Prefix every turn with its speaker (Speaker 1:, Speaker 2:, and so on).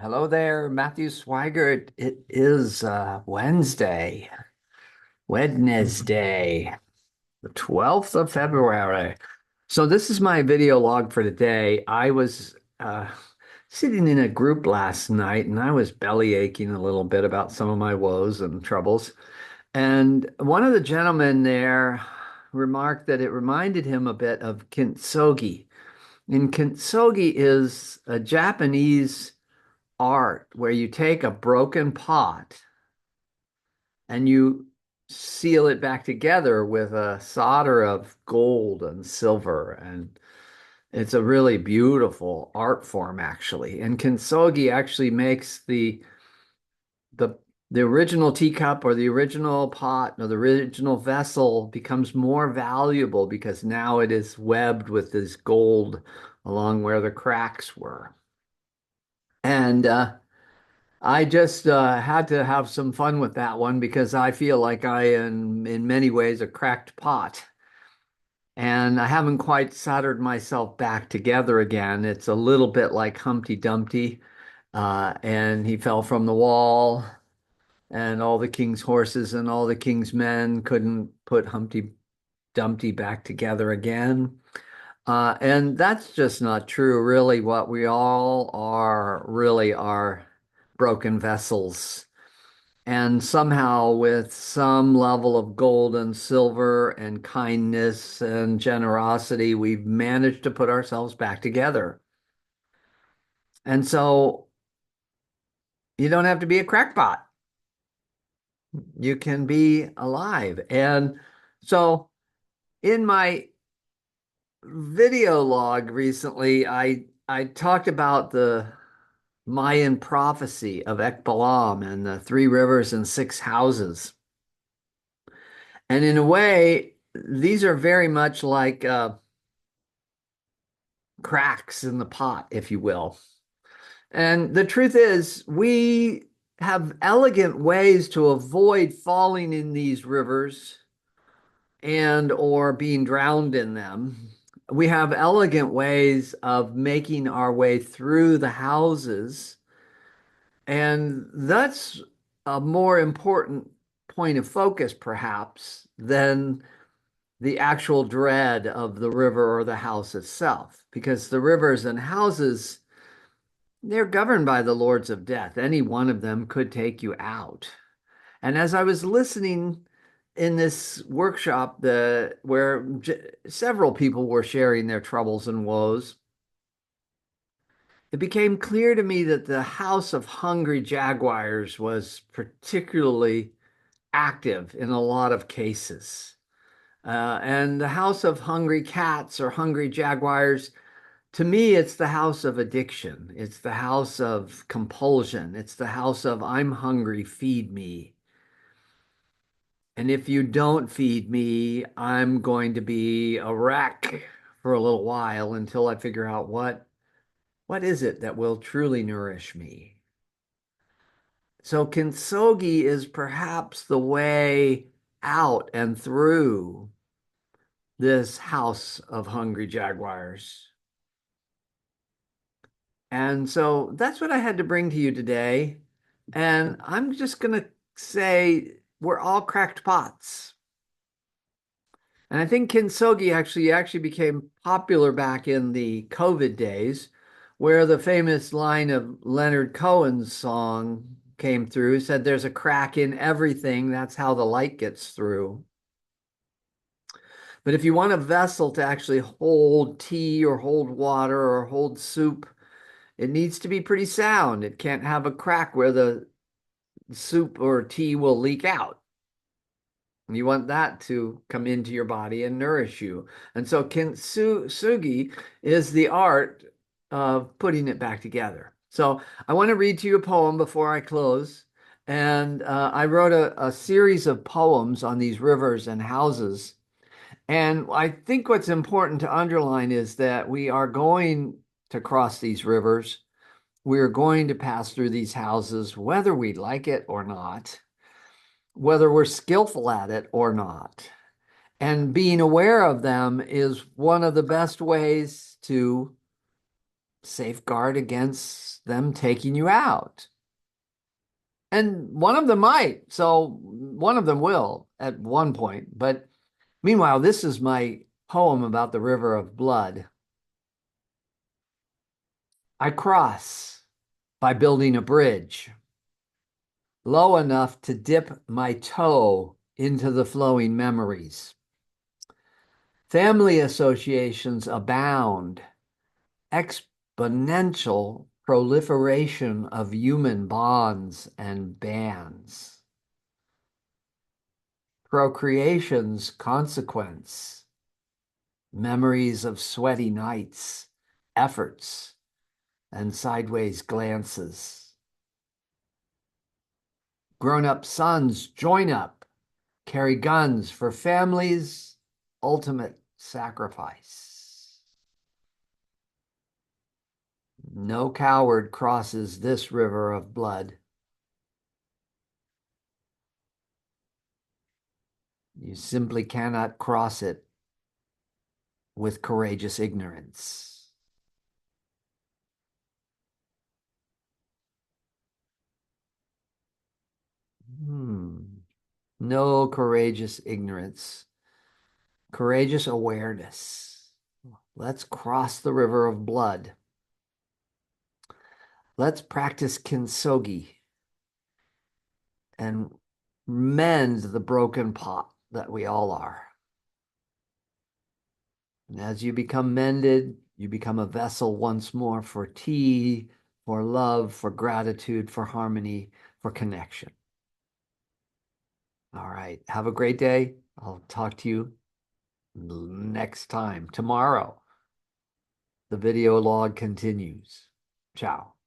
Speaker 1: Hello there, Matthew Sweigart. It is Wednesday, the 12th of February. So this is my video log for today. I was sitting in a group last night and I was belly aching a little bit about some of my woes and troubles. And one of the gentlemen there remarked that it reminded him a bit of Kintsugi. And Kintsugi is a Japanese art where you take a broken pot and you seal it back together with a solder of gold and silver. And it's a really beautiful art form, actually. And Kintsugi actually makes the the original teacup or the original pot or the original vessel becomes more valuable because now it is webbed with this gold along where the cracks were. And I just had to have some fun with that one because I feel like I am in many ways a cracked pot. And I haven't quite soldered myself back together again. It's a little bit like Humpty Dumpty. And he fell from the wall, and all the king's horses and all the king's men couldn't put Humpty Dumpty back together again. And that's just not true, really. What we all are really are broken vessels. And somehow, with some level of gold and silver and kindness and generosity, we've managed to put ourselves back together. And so you don't have to be a crackpot. You can be alive. And so in my video log recently, I talked about the Mayan prophecy of Ekbalam and the three rivers and six houses. And in a way, these are very much like cracks in the pot, if you will. And the truth is, we have elegant ways to avoid falling in these rivers and or being drowned in them. We have elegant ways of making our way through the houses, and that's a more important point of focus, perhaps, than the actual dread of the river or the house itself, because the rivers and houses, they're governed by the lords of death. Any one of them could take you out. And as I was listening in this workshop, where several people were sharing their troubles and woes, it became clear to me that the House of Hungry Jaguars was particularly active in a lot of cases. And the House of Hungry Cats or Hungry Jaguars, to me, it's the house of addiction. It's the house of compulsion. It's the house of I'm hungry, feed me. And if you don't feed me, I'm going to be a wreck for a little while until I figure out what is it that will truly nourish me. So kintsugi is perhaps the way out and through this house of hungry jaguars. And so that's what I had to bring to you today. And I'm just going to say we're all cracked pots. And I think kintsugi actually became popular back in the COVID days, where the famous line of Leonard Cohen's song came through, said there's a crack in everything, that's how the light gets through. But if you want a vessel to actually hold tea or hold water or hold soup, it needs to be pretty sound. It can't have a crack where the soup or tea will leak out. You want that to come into your body and nourish you. And so kintsugi is the art of putting it back together. So I want to read to you a poem before I close. And I wrote a series of poems on these rivers and houses. And I think what's important to underline is that we are going to cross these rivers. We are going to pass through these houses, whether we like it or not, whether we're skillful at it or not. And being aware of them is one of the best ways to safeguard against them taking you out. And one of them might, so one of them will at one point. But meanwhile, this is my poem about the river of blood. I cross by building a bridge low enough to dip my toe into the flowing memories. Family associations abound, exponential proliferation of human bonds and bands. Procreation's consequence, memories of sweaty nights, efforts, and sideways glances. Grown-up sons join up, carry guns for family's ultimate sacrifice. No coward crosses this river of blood. You simply cannot cross it with courageous ignorance. No courageous ignorance, courageous awareness. Let's cross the river of blood. Let's practice Kintsugi and mend the broken pot that we all are. And as you become mended, you become a vessel once more for tea, for love, for gratitude, for harmony, for connection. All right. Have a great day. I'll talk to you next time. Tomorrow, the video log continues. Ciao.